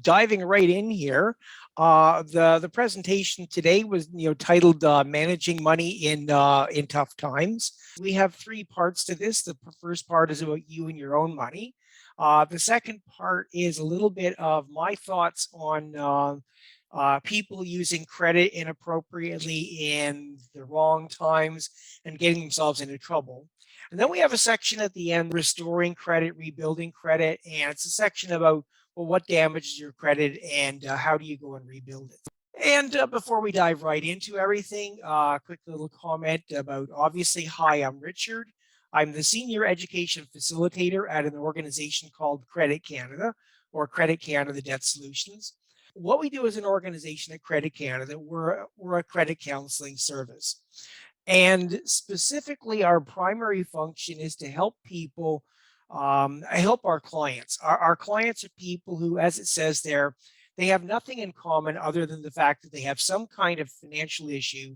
Diving right in here, the presentation today was titled "Managing Money in Tough Times." We have three parts to this. The first part is about you and your own money. The second part is a little bit of my thoughts on people using credit inappropriately in the wrong times and getting themselves into trouble. And then we have a section at the end, restoring credit, rebuilding credit, and it's a section about, well, what damages your credit and how do you go and rebuild it? And before we dive right into everything, quick little comment about, obviously, hi, I'm Richard. I'm the Senior Education Facilitator at an organization called Credit Canada, or Credit Canada Debt Solutions. What we do as an organization at Credit Canada, we're a credit counseling service. And specifically, our primary function is to help people, help our clients. Our clients are people who, as it says there, they have nothing in common other than the fact that they have some kind of financial issue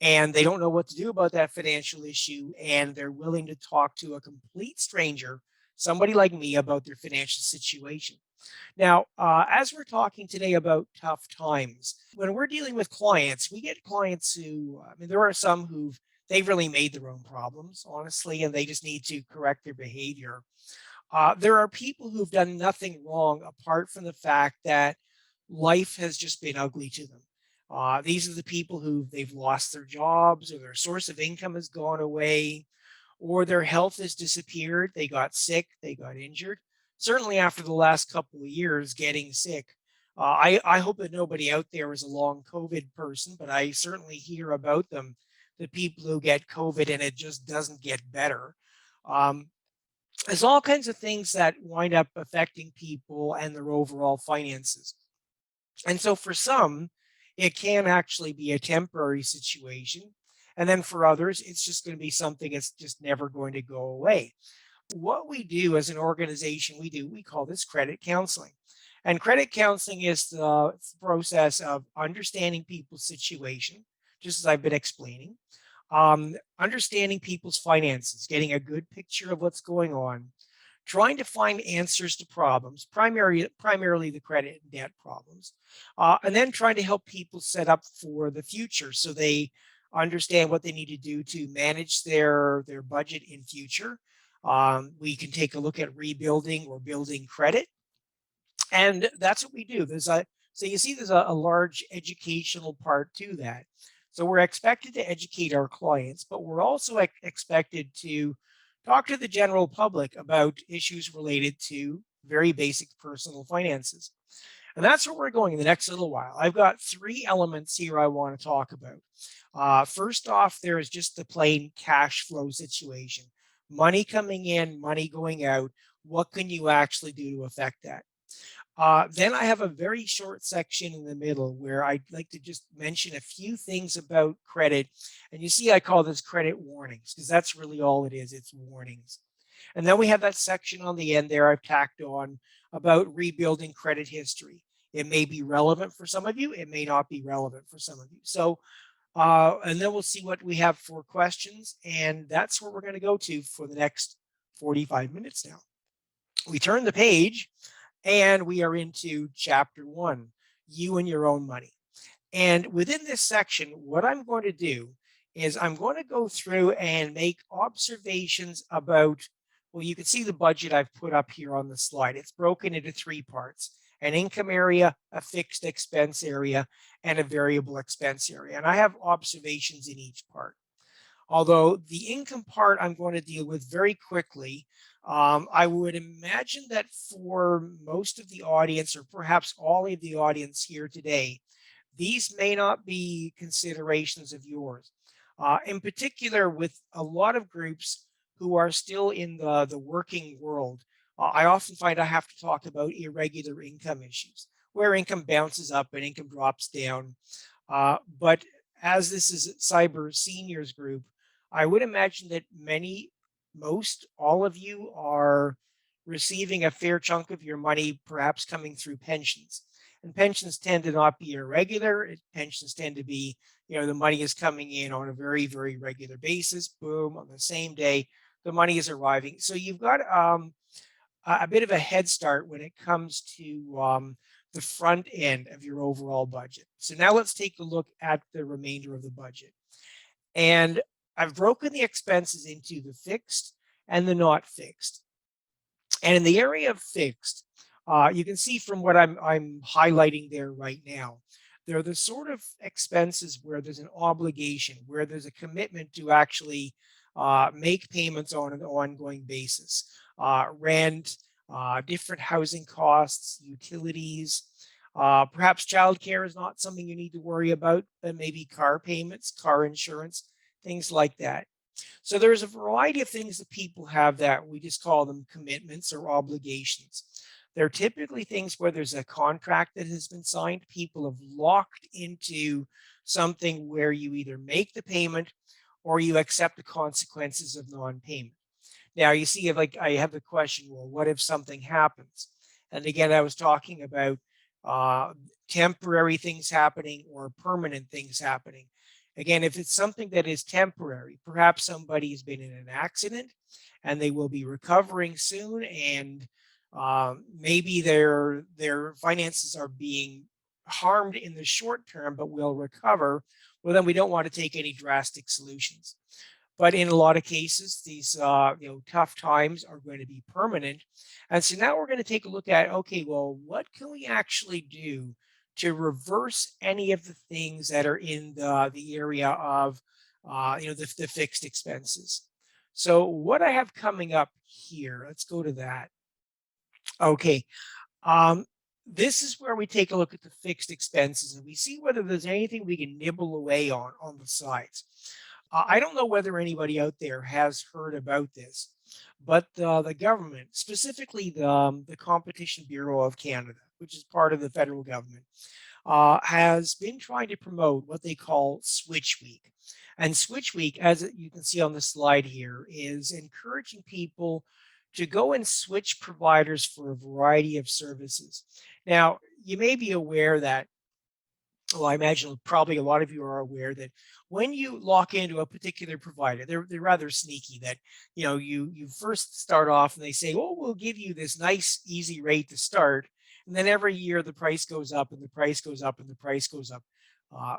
and they don't know what to do about that financial issue. And they're willing to talk to a complete stranger, somebody like me, about their financial situation. Now, as we're talking today about tough times, when we're dealing with clients, we get clients who, I mean, there are some they've really made their own problems, honestly, and they just need to correct their behavior. There are people who've done nothing wrong apart from the fact that life has just been ugly to them. These are the people who they've lost their jobs or their source of income has gone away or their health has disappeared. They got sick, they got injured. Certainly after the last couple of years getting sick. I hope that nobody out there is a long COVID person, but I certainly hear about them, the people who get COVID and it just doesn't get better. There's all kinds of things that wind up affecting people and their overall finances. And so for some, it can actually be a temporary situation. And then for others, it's just going to be something that's just never going to go away. What we do as an organization, we call this credit counseling. And credit counseling is the process of understanding people's situation, just as I've been explaining, understanding people's finances, getting a good picture of what's going on, trying to find answers to problems, primarily the credit and debt problems, and then trying to help people set up for the future so they understand what they need to do to manage their budget in future. We can take a look at rebuilding or building credit, and that's what we do. So you see there's a large educational part to that. So we're expected to educate our clients, but we're also expected to talk to the general public about issues related to very basic personal finances. And that's where we're going in the next little while. I've got three elements here I want to talk about. First off, there is just the plain cash flow situation. Money coming in, money going out. What can you actually do to affect that? Then I have a very short section in the middle where I'd like to just mention a few things about credit. And you see, I call this credit warnings because that's really all it is. It's warnings. And then we have that section on the end there I've tacked on about rebuilding credit history. It may be relevant for some of you. It may not be relevant for some of you. So, and then we'll see what we have for questions. And that's where we're going to go to for the next 45 minutes now. We turn the page and we are into chapter 1, you and your own money. And within this section, what I'm going to do is I'm going to go through and make observations about, well, you can see the budget I've put up here on the slide. It's broken into three parts: an income area, a fixed expense area, and a variable expense area. And I have observations in each part. Although the income part I'm going to deal with very quickly. I would imagine that for most of the audience, or perhaps all of the audience here today, these may not be considerations of yours. In particular, with a lot of groups who are still in the working world, I often find I have to talk about irregular income issues, where income bounces up and income drops down. But as this is a cyber seniors group, I would imagine that most all of you are receiving a fair chunk of your money, perhaps coming through pensions. And pensions tend to not be irregular. Pensions tend to be, the money is coming in on a very, very regular basis. Boom, on the same day, the money is arriving. So you've got a bit of a head start when it comes to the front end of your overall budget. So now let's take a look at the remainder of the budget. And I've broken the expenses into the fixed and the not fixed. And in the area of fixed, you can see from what I'm highlighting there right now, they're the sort of expenses where there's an obligation, where there's a commitment to actually make payments on an ongoing basis. Rent, different housing costs, utilities, perhaps childcare is not something you need to worry about, but maybe car payments, car insurance, things like that. So there's a variety of things that people have that we just call them commitments or obligations. They're typically things where there's a contract that has been signed. People have locked into something where you either make the payment or you accept the consequences of non-payment. Now you see, like I have the question, well, what if something happens? And again, I was talking about uh, temporary things happening or permanent things happening. Again, if it's something that is temporary, perhaps somebody's been in an accident and they will be recovering soon, and maybe their finances are being harmed in the short term, but will recover. Well, then we don't want to take any drastic solutions. But in a lot of cases, these tough times are going to be permanent. And so now we're going to take a look at, okay, well, what can we actually do to reverse any of the things that are in the area of the fixed expenses. So what I have coming up here, let's go to that. Okay. Um, this is where we take a look at the fixed expenses and we see whether there's anything we can nibble away on the sides. I don't know whether anybody out there has heard about this, but the government, specifically the Competition Bureau of Canada, which is part of the federal government, has been trying to promote what they call Switch Week. And Switch Week, as you can see on the slide here, is encouraging people to go and switch providers for a variety of services. Now, you may be aware that, well, I imagine probably a lot of you are aware that when you lock into a particular provider, they're rather sneaky. That you first start off and they say, "Oh, we'll give you this nice easy rate to start," and then every year the price goes up and the price goes up and the price goes up.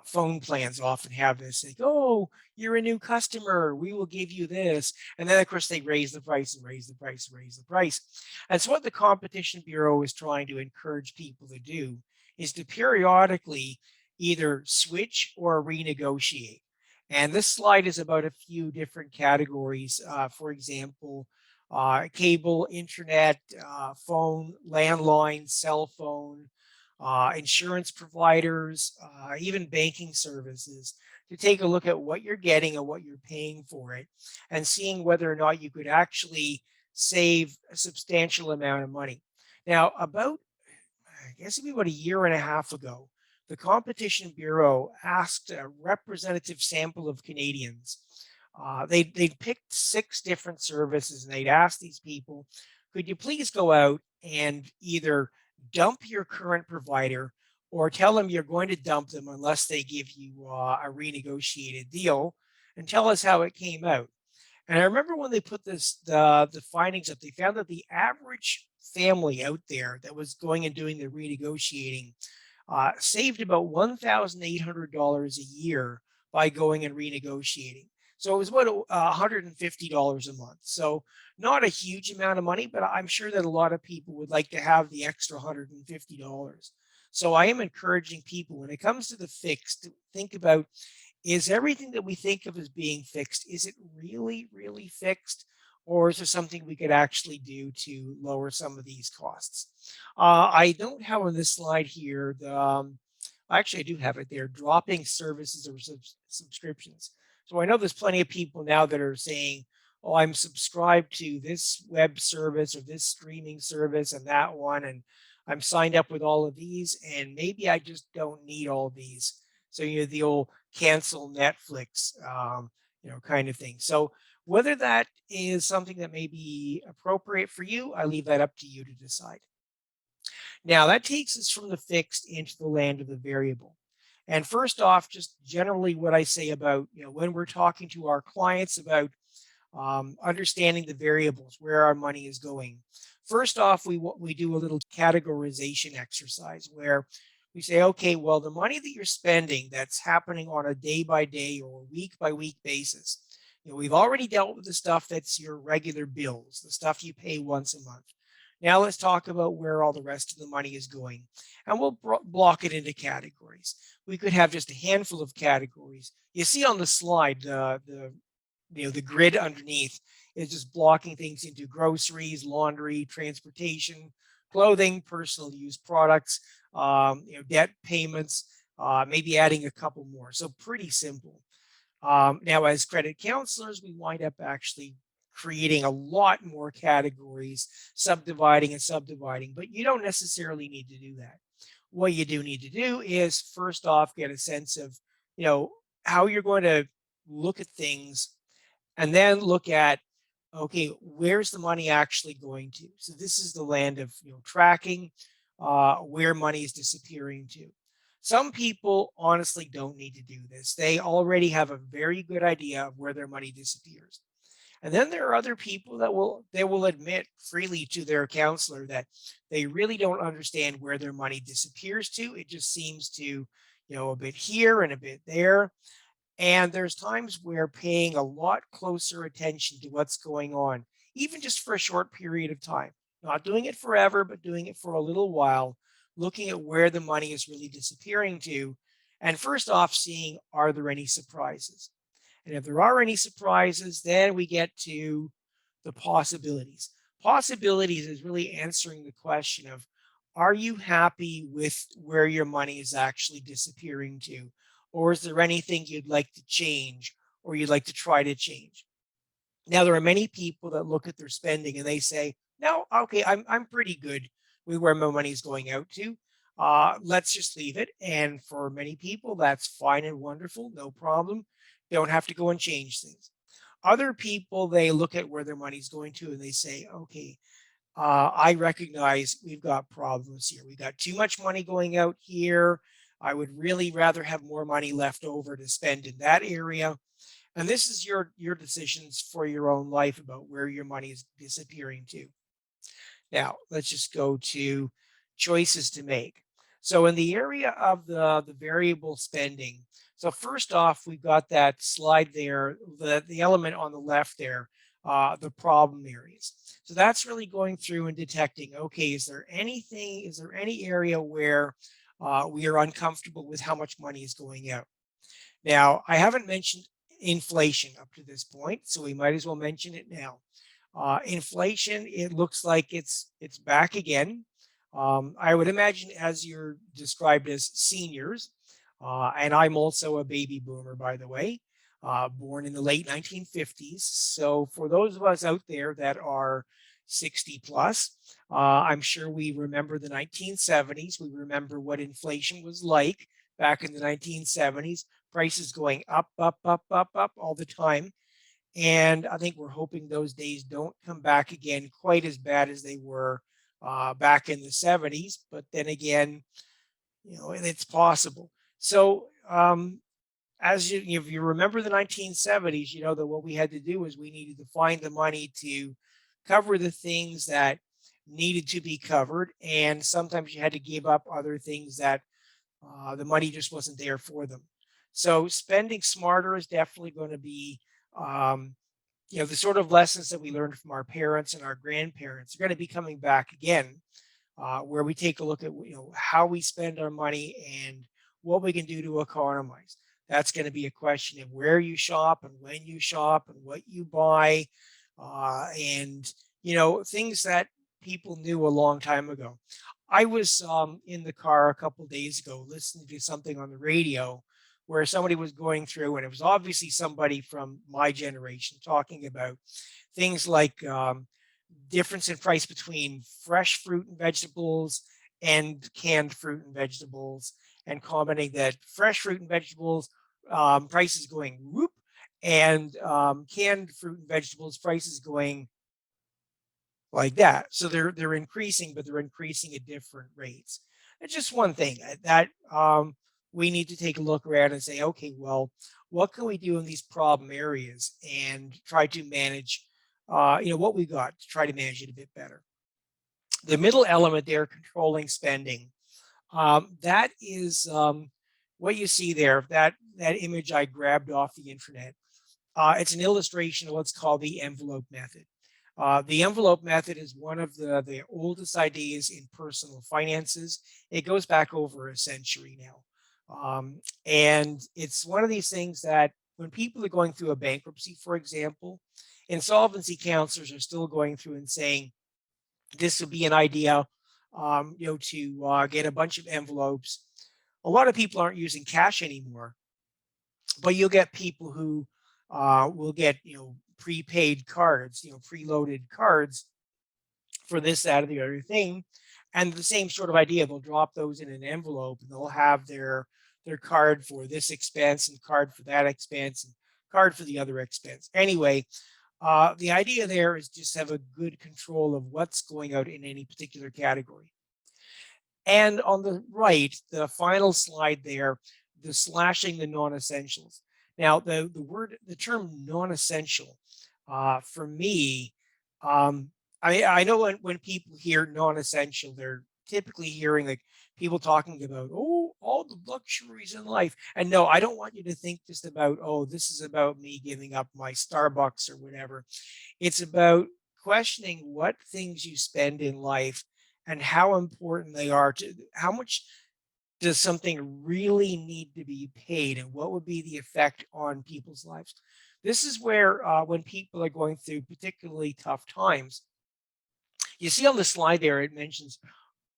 Phone plans often have this, like, "Oh, you're a new customer, we will give you this," and then of course they raise the price and raise the price and raise the price. And so what the Competition Bureau is trying to encourage people to do is to periodically either switch or renegotiate. And this slide is about a few different categories. For example, cable, internet, phone, landline, cell phone, insurance providers, even banking services, to take a look at what you're getting and what you're paying for it, and seeing whether or not you could actually save a substantial amount of money. Now, I guess it'd be about a year and a half ago, the Competition Bureau asked a representative sample of Canadians. They'd picked 6 different services and they'd asked these people, could you please go out and either dump your current provider or tell them you're going to dump them unless they give you a renegotiated deal, and tell us how it came out. And I remember when they put the findings up, they found that the average family out there that was going and doing the renegotiating saved about $1,800 a year by going and renegotiating. So it was about $150 a month. So not a huge amount of money, but I'm sure that a lot of people would like to have the extra $150. So I am encouraging people, when it comes to the fixed, to think about, is everything that we think of as being fixed, is it really, really fixed? Or is there something we could actually do to lower some of these costs? I don't have on this slide here, actually I do have it there, dropping services or subscriptions. So I know there's plenty of people now that are saying, oh, I'm subscribed to this web service or this streaming service and that one, and I'm signed up with all of these, and maybe I just don't need all these. So the old cancel Netflix, kind of thing. So whether that is something that may be appropriate for you, I leave that up to you to decide. Now that takes us from the fixed into the land of the variable. And first off, just generally what I say about, when we're talking to our clients about understanding the variables, where our money is going. First off, we do a little categorization exercise where we say, okay, well, the money that you're spending that's happening on a day by day or week by week basis, we've already dealt with the stuff that's your regular bills, the stuff you pay once a month. Now let's talk about where all the rest of the money is going, and we'll block it into categories. We could have just a handful of categories. You see on the slide, the grid underneath is just blocking things into groceries, laundry, transportation, clothing, personal use products, debt payments, maybe adding a couple more. So pretty simple. Now, as credit counselors, we wind up actually creating a lot more categories, subdividing and subdividing, but you don't necessarily need to do that. What you do need to do is first off, get a sense of, how you're going to look at things, and then look at, okay, where's the money actually going to? So this is the land of, tracking where money is disappearing to. Some people honestly don't need to do this. They already have a very good idea of where their money disappears. And then there are other people that will admit freely to their counselor that they really don't understand where their money disappears to. It just seems to, a bit here and a bit there. And there's times where paying a lot closer attention to what's going on, even just for a short period of time, not doing it forever, but doing it for a little while, looking at where the money is really disappearing to. And first off, seeing, are there any surprises? And if there are any surprises, then we get to the possibilities. Possibilities is really answering the question of, are you happy with where your money is actually disappearing to? Or is there anything you'd like to change or you'd like to try to change? Now, there are many people that look at their spending and they say, no, okay, I'm pretty good with where my money is going out to. Let's just leave it. And for many people, that's fine and wonderful, no problem. They don't have to go and change things. Other people, they look at where their money's going to and they say, okay, I recognize we've got problems here. We've got too much money going out here. I would really rather have more money left over to spend in that area. And this is your decisions for your own life about where your money is disappearing to. Now, let's just go to choices to make. So in the area of the variable spending, so first off, we've got that slide there, the element on the left there, the problem areas. So that's really going through and detecting, okay, is there any area where we are uncomfortable with how much money is going out? Now, I haven't mentioned inflation up to this point, so we might as well mention it now. Inflation, it looks like it's back again. I would imagine, as you're described as seniors, and I'm also a baby boomer, by the way, born in the late 1950s. So for those of us out there that are 60 plus, I'm sure we remember the 1970s. We remember what inflation was like back in the 1970s, prices going up, up, up, up, up all the time. And I think we're hoping those days don't come back again quite as bad as they were back in the 70s. But then again, it's possible. So if you remember the 1970s, you know that what we had to do is we needed to find the money to cover the things that needed to be covered. And sometimes you had to give up other things that the money just wasn't there for them. So spending smarter is definitely going to be um, the sort of lessons that we learned from our parents and our grandparents are going to be coming back again, where we take a look at how we spend our money and what we can do to economize. That's going to be a question of where you shop and when you shop and what you buy, and things that people knew a long time ago. I was in the car a couple days ago listening to something on the radio where somebody was going through, and it was obviously somebody from my generation talking about things like difference in price between fresh fruit and vegetables and canned fruit and vegetables, and commenting that fresh fruit and vegetables prices going whoop, and canned fruit and vegetables prices going like that. So they're increasing, but they're increasing at different rates. It's just one thing that we need to take a look around and say, okay, well, what can we do in these problem areas and try to manage, what we got to try to manage it a bit better. The middle element there, controlling spending. That is what you see there. That image I grabbed off the internet. It's an illustration of what's called the envelope method. The envelope method is one of the oldest ideas in personal finances. It goes back over a century now. And it's one of these things that when people are going through a bankruptcy, for example, insolvency counselors are still going through and saying, this would be an idea, to get a bunch of envelopes. A lot of people aren't using cash anymore, but you'll get people who will get, prepaid cards, preloaded cards for this, that, or the other thing. And the same sort of idea, they'll drop those in an envelope and they'll have their card for this expense and card for that expense and card for the other expense. Anyway, the idea there is just have a good control of what's going out in any particular category. And on the right, the final slide there, the slashing the non-essentials. Now, the term non-essential, for me, I know when people hear non-essential, they're typically hearing like people talking about, oh, all the luxuries in life. And no, I don't want you to think just about, oh, this is about me giving up my Starbucks or whatever. It's about questioning what things you spend in life and how important they are to how much does something really need to be paid and what would be the effect on people's lives. This is where when people are going through particularly tough times, you see on the slide there, it mentions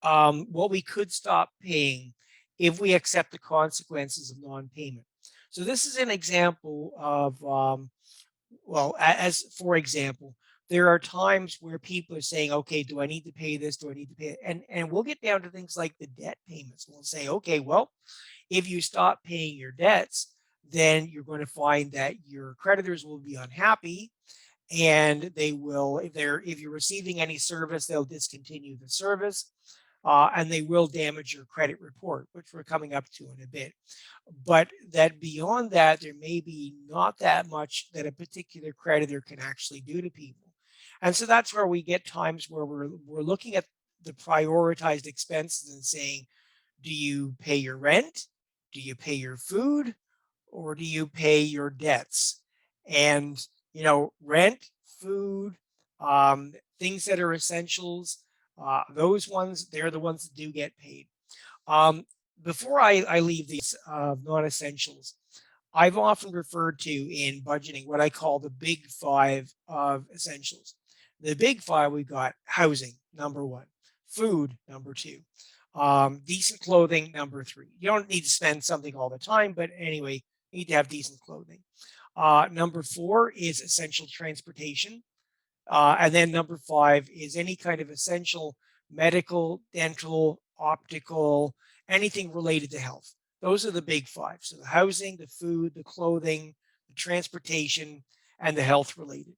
what we could stop paying if we accept the consequences of non-payment. So this is an example of well, as for example, there are times where people are saying, okay, do I need to pay this? Do I need to pay it? And we'll get down to things like the debt payments. We'll say, okay, well, if you stop paying your debts, then you're going to find that your creditors will be unhappy and they will, if you're receiving any service, they'll discontinue the service. And they will damage your credit report, which we're coming up to in a bit. But that beyond that, there may be not that much that a particular creditor can actually do to people. And so that's where we get times where we're looking at the prioritized expenses and saying, do you pay your rent? Do you pay your food? Or do you pay your debts? And, rent, food, things that are essentials, those ones, they're the ones that do get paid. Before I leave these non-essentials, I've often referred to in budgeting what I call the big five of essentials. The big five, we've got housing, number one, food, number two, decent clothing, number three. You don't need to spend something all the time, but anyway, you need to have decent clothing. Number four is essential transportation. And then number five is any kind of essential medical, dental, optical, anything related to health. Those are the big five. So the housing, the food, the clothing, the transportation, and the health related.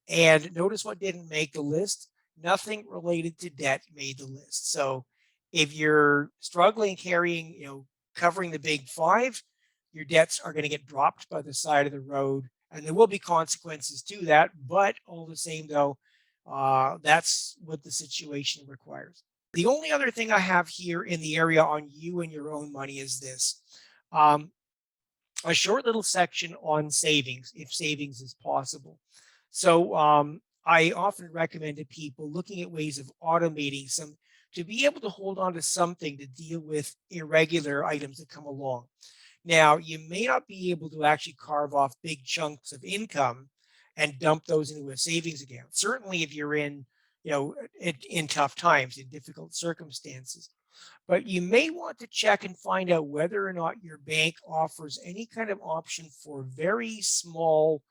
And notice what didn't make the list. Nothing related to debt made the list. So if you're struggling carrying, covering the big five, your debts are going to get dropped by the side of the road. And there will be consequences to that. But all the same, though, that's what the situation requires. The only other thing I have here in the area on you and your own money is this. A short little section on savings, if savings is possible. So I often recommend to people looking at ways of automating some to be able to hold on to something to deal with irregular items that come along. Now, you may not be able to actually carve off big chunks of income and dump those into a savings account. Certainly if you're in, in tough times, in difficult circumstances. But you may want to check and find out whether or not your bank offers any kind of option for very small,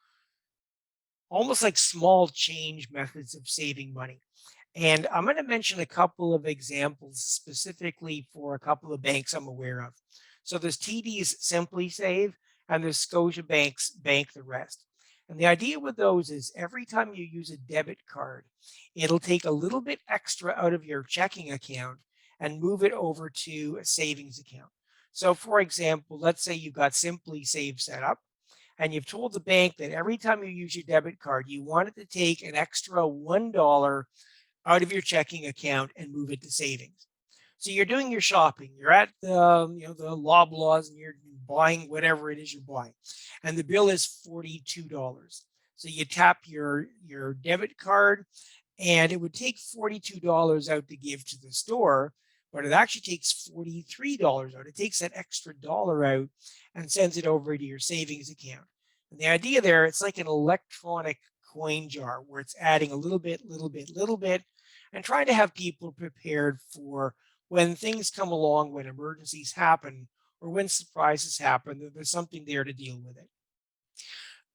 almost like small change methods of saving money. And I'm going to mention a couple of examples specifically for a couple of banks I'm aware of. So there's TD's Simply Save and there's Scotiabank's Bank the Rest. And the idea with those is every time you use a debit card, it'll take a little bit extra out of your checking account and move it over to a savings account. So for example, let's say you've got Simply Save set up and you've told the bank that every time you use your debit card, you want it to take an extra $1 out of your checking account and move it to savings. So you're doing your shopping. You're at the Loblaws and you're buying whatever it is you're buying, and the bill is $42. So you tap your debit card, and it would take $42 out to give to the store, but it actually takes $43 out. It takes that extra dollar out and sends it over to your savings account. And the idea there, it's like an electronic coin jar where it's adding a little bit, little bit, little bit, and trying to have people prepared for when things come along, when emergencies happen, or when surprises happen, that there's something there to deal with it.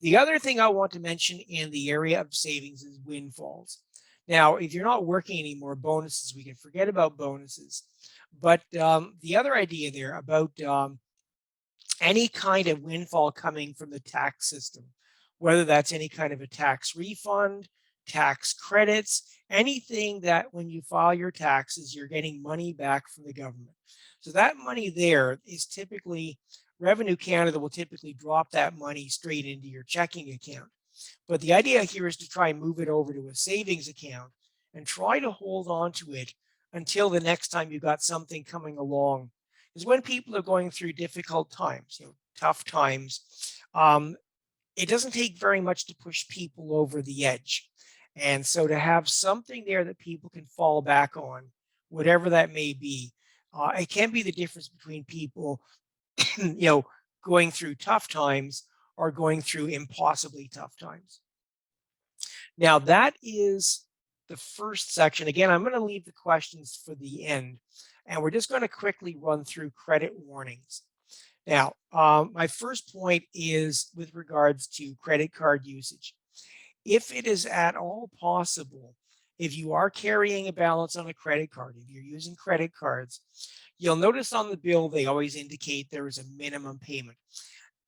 The other thing I want to mention in the area of savings is windfalls. Now, if you're not working anymore, bonuses, we can forget about bonuses. But the other idea there about any kind of windfall coming from the tax system, whether that's any kind of a tax refund, tax credits, anything that when you file your taxes, you're getting money back from the government. So that money there is typically, Revenue Canada will typically drop that money straight into your checking account. But the idea here is to try and move it over to a savings account and try to hold on to it until the next time you got something coming along. Is when people are going through difficult times, tough times, it doesn't take very much to push people over the edge. And so to have something there that people can fall back on, whatever that may be, it can be the difference between people, going through tough times or going through impossibly tough times. Now that is the first section. Again, I'm going to leave the questions for the end, and we're just going to quickly run through credit warnings. Now, my first point is with regards to credit card usage. If it is at all possible, if you are carrying a balance on a credit card, if you're using credit cards, you'll notice on the bill, they always indicate there is a minimum payment.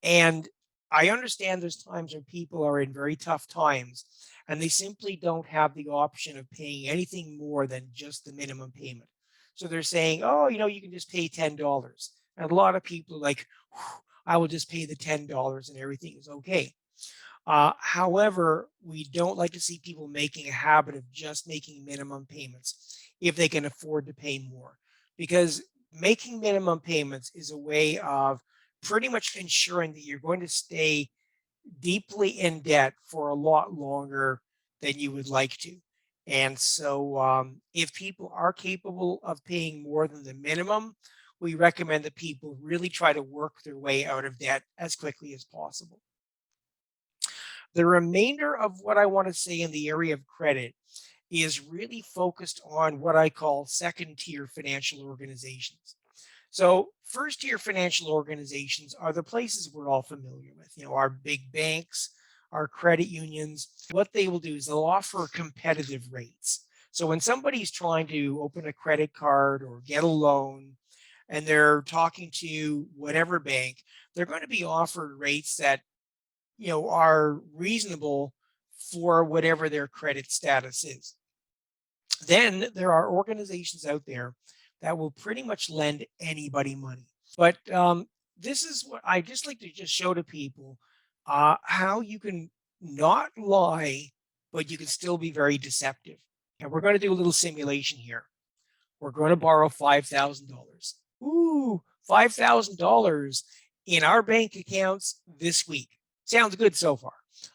And I understand there's times when people are in very tough times and they simply don't have the option of paying anything more than just the minimum payment. So they're saying, oh, you can just pay $10. And a lot of people are like, I will just pay the $10 and everything is okay. However, we don't like to see people making a habit of just making minimum payments if they can afford to pay more, because making minimum payments is a way of pretty much ensuring that you're going to stay deeply in debt for a lot longer than you would like to. And so if people are capable of paying more than the minimum, we recommend that people really try to work their way out of debt as quickly as possible. The remainder of what I want to say in the area of credit is really focused on what I call second tier financial organizations. So first tier financial organizations are the places we're all familiar with, our big banks, our credit unions. What they will do is they'll offer competitive rates. So when somebody's trying to open a credit card or get a loan and they're talking to whatever bank, they're going to be offered rates that are reasonable for whatever their credit status is. Then there are organizations out there that will pretty much lend anybody money. But this is what I just like to just show to people, how you can not lie, but you can still be very deceptive. And we're going to do a little simulation here. We're going to borrow $5,000. Ooh, $5,000 in our bank accounts this week. Sounds good so far.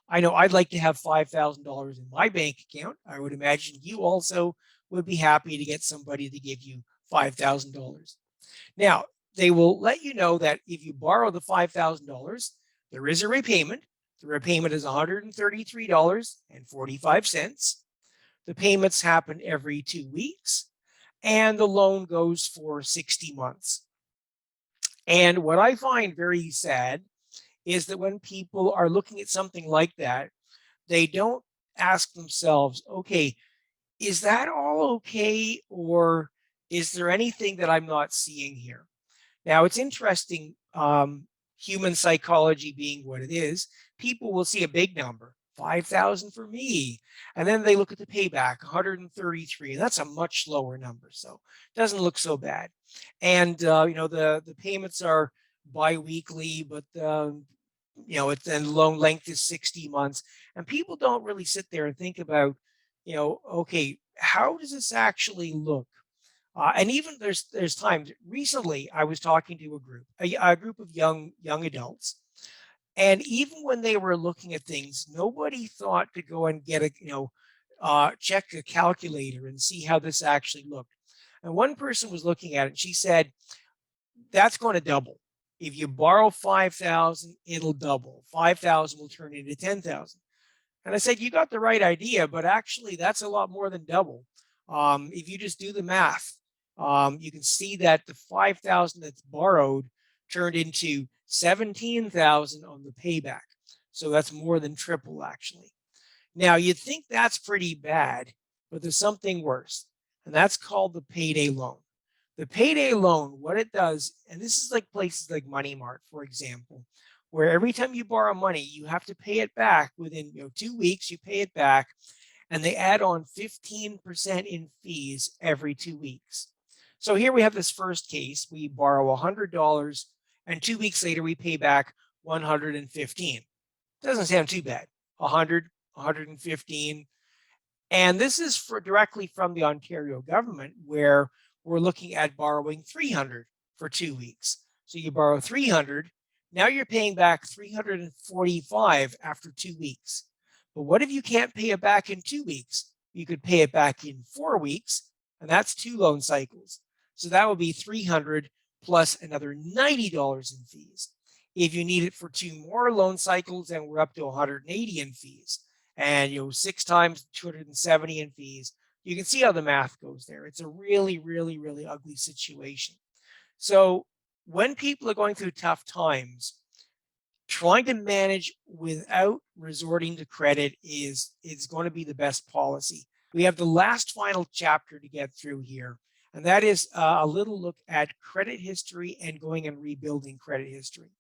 I know I'd like to have $5,000 in my bank account. I would imagine you also would be happy to get somebody to give you $5,000. Now, they will let you know that if you borrow the $5,000, there is a repayment. The repayment is $133.45. The payments happen every 2 weeks, and the loan goes for 60 months. And what I find very sad is that when people are looking at something like that, they don't ask themselves, okay, is that all okay? Or is there anything that I'm not seeing here? Now, it's interesting. human psychology being what it is, people will see a big number, 5,000 for me. And then they look at the payback, 133. And that's a much lower number. So it doesn't look so bad. And, the payments are biweekly, but, then loan length is 60 months. And people don't really sit there and think about, okay, how does this actually look? And even there's times recently I was talking to a group of young adults, and even when they were looking at things, nobody thought to go and get check a calculator and see how this actually looked. And one person was looking at it, and she said, "That's going to double. If you borrow 5,000, it'll double. 5,000 will turn into 10,000." And I said, "You got the right idea, but actually that's a lot more than double. If you just do the math, you can see that the 5,000 that's borrowed turned into 17,000 on the payback. So that's more than triple actually. Now you'd think that's pretty bad, but there's something worse, and that's called the payday loan. The payday loan, what it does, and this is like places like Money Mart, for example, where every time you borrow money, you have to pay it back within 2 weeks, you pay it back, and they add on 15% in fees every 2 weeks. So here we have this first case. We borrow $100, and 2 weeks later, we pay back 115. Doesn't sound too bad. 100, 115. And this is directly from the Ontario government, where we're looking at borrowing 300 for 2 weeks. So you borrow 300. Now you're paying back 345 after 2 weeks. But what if you can't pay it back in 2 weeks? You could pay it back in 4 weeks, and that's 2 loan cycles. So that would be 300 plus another $90 in fees. If you need it for 2 more loan cycles, then we're up to 180 in fees. And 6 times 270 in fees. You can see how the math goes there. It's a really, really, really ugly situation. So when people are going through tough times, trying to manage without resorting to credit is going to be the best policy. We have the last final chapter to get through here, and that is a little look at credit history and going and rebuilding credit history.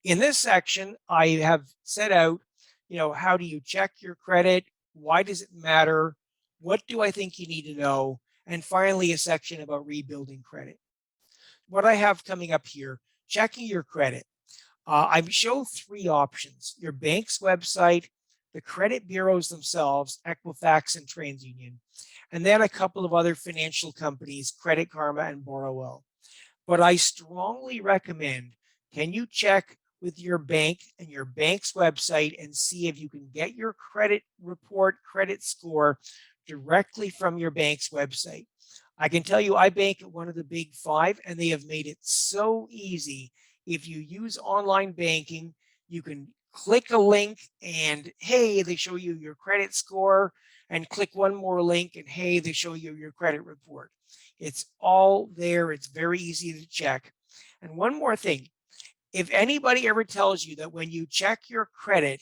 In this section, I have set out, how do you check your credit? Why does it matter? What do I think you need to know? And finally, a section about rebuilding credit. What I have coming up here, checking your credit. I show 3 options: your bank's website, the credit bureaus themselves, Equifax and TransUnion, and then a couple of other financial companies, Credit Karma and Borrowell. But I strongly recommend, can you check with your bank and your bank's website and see if you can get your credit report, credit score directly from your bank's website. I can tell you I bank at one of the big 5, and they have made it so easy. If you use online banking, you can click a link and hey, they show you your credit score, and click one more link and hey, they show you your credit report. It's all there. It's very easy to check. And one more thing, if anybody ever tells you that when you check your credit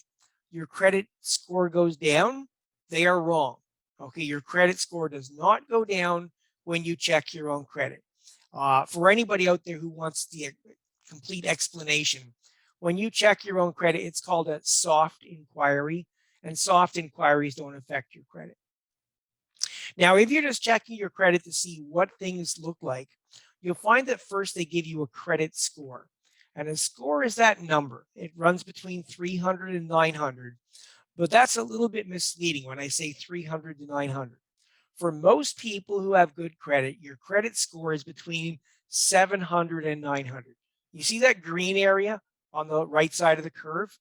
score goes down, they are wrong. Okay, your credit score does not go down when you check your own credit. For anybody out there who wants the complete explanation, when you check your own credit, it's called a soft inquiry, and soft inquiries don't affect your credit. Now, if you're just checking your credit to see what things look like, you'll find that first they give you a credit score. And a score is that number. It runs between 300 and 900. But that's a little bit misleading when I say 300 to 900. For most people who have good credit, your credit score is between 700 and 900. You see that green area on the right side of the curve?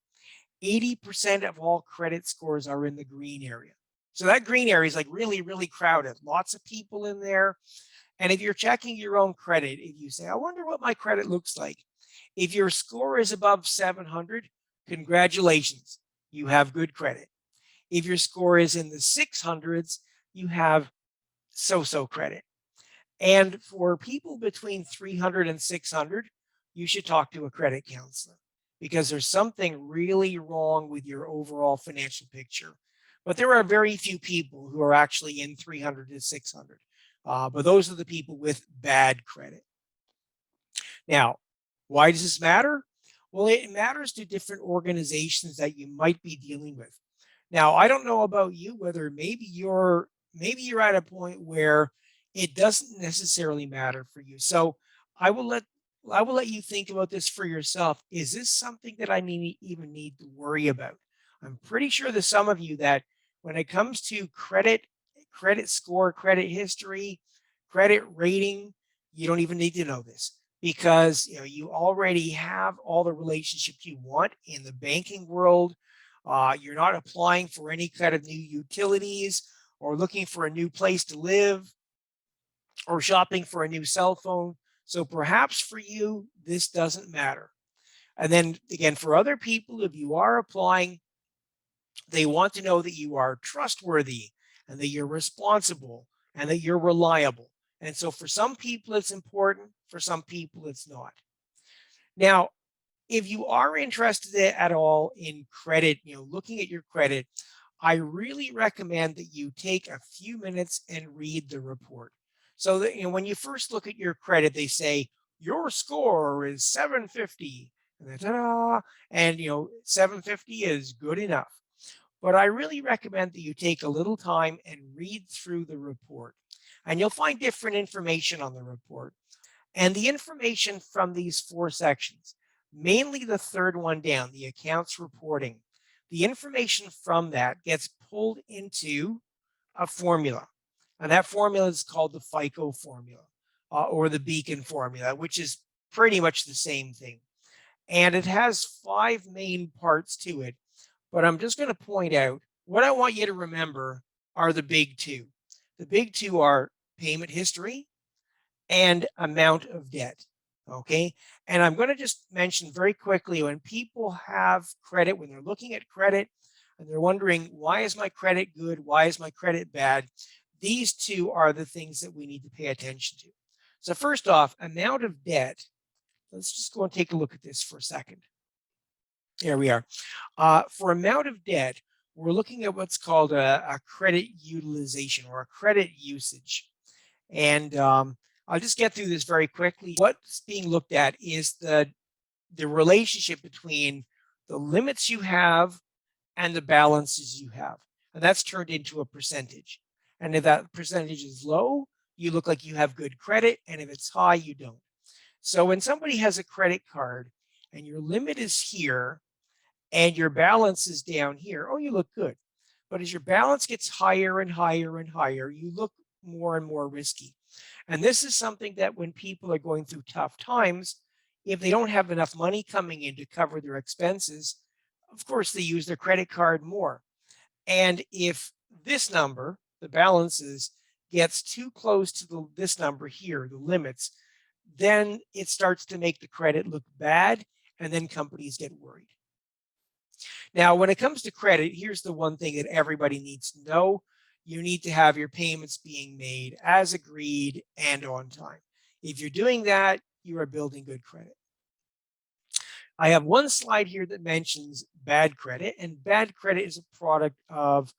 80% of all credit scores are in the green area. So that green area is like really, really crowded. Lots of people in there. And if you're checking your own credit, if you say, I wonder what my credit looks like. If your score is above 700, congratulations, you have good credit. If your score is in the 600s, you have so-so credit. And for people between 300 and 600, you should talk to a credit counselor because there's something really wrong with your overall financial picture. But there are very few people who are actually in 300 to 600. But those are the people with bad credit. Now, why does this matter? Well, it matters to different organizations that you might be dealing with. Now, I don't know about you, whether maybe you're at a point where it doesn't necessarily matter for you. So I will let I will let you think about this for yourself. Is this something that I even need to worry about? I'm pretty sure there's some of you that when it comes to credit score, credit history, credit rating, you don't even need to know this because you already have all the relationships you want in the banking world. You're not applying for any kind of new utilities or looking for a new place to live or shopping for a new cell phone. So perhaps for you, this doesn't matter. And then again, for other people, if you are applying, they want to know that you are trustworthy and that you're responsible and that you're reliable. And so for some people, it's important. For some people, it's not. Now, if you are interested at all in credit, looking at your credit, I really recommend that you take a few minutes and read the report. So that when you first look at your credit, they say your score is 750, and then ta-da, and 750 is good enough. But I really recommend that you take a little time and read through the report, and you'll find different information on the report. And the information from these four sections, mainly the third one down, the accounts reporting, the information from that gets pulled into a formula. And that formula is called the FICO formula or the Beacon formula, which is pretty much the same thing. And it has five main parts to it. But I'm just going to point out what I want you to remember are the big two. The big two are payment history and amount of debt. Okay. And I'm going to just mention very quickly, when people have credit, when they're looking at credit and they're wondering, why is my credit good? Why is my credit bad? These two are the things that we need to pay attention to. So first off, amount of debt. Let's just go and take a look at this for a second. Here we are. For amount of debt, we're looking at what's called a credit utilization or a credit usage. And I'll just get through this very quickly. What's being looked at is the relationship between the limits you have and the balances you have. And that's turned into a percentage. And if that percentage is low, you look like you have good credit. And if it's high, you don't. So when somebody has a credit card and your limit is here and your balance is down here, oh, you look good. But as your balance gets higher and higher and higher, you look more and more risky. And this is something that when people are going through tough times, if they don't have enough money coming in to cover their expenses, of course, they use their credit card more. And if this number, the balances, gets too close to this number here, the limits, then it starts to make the credit look bad, and then companies get worried. Now, when it comes to credit, here's the one thing that everybody needs to know. You need to have your payments being made as agreed and on time. If you're doing that, you are building good credit. I have one slide here that mentions bad credit, and bad credit is a product of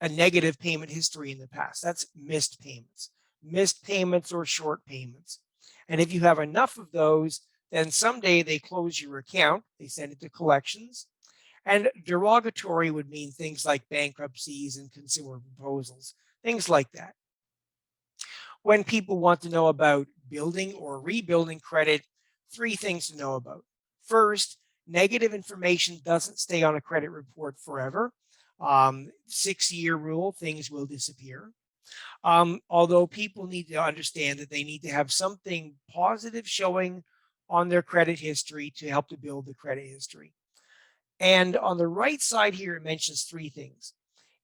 a negative payment history in the past. That's missed payments or short payments. And if you have enough of those, then someday they close your account, they send it to collections. And derogatory would mean things like bankruptcies and consumer proposals, things like that. When people want to know about building or rebuilding credit, three things to know about. First, negative information doesn't stay on a credit report forever. 6-year rule, things will disappear. Although people need to understand that they need to have something positive showing on their credit history to help to build the credit history. And on the right side here, it mentions three things.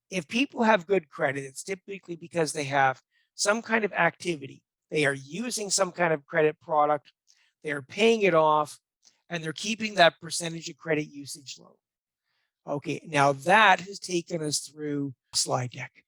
If people have good credit, it's typically because they have some kind of activity. They are using some kind of credit product, they're paying it off, and they're keeping that percentage of credit usage low. Okay, now that has taken us through slide deck.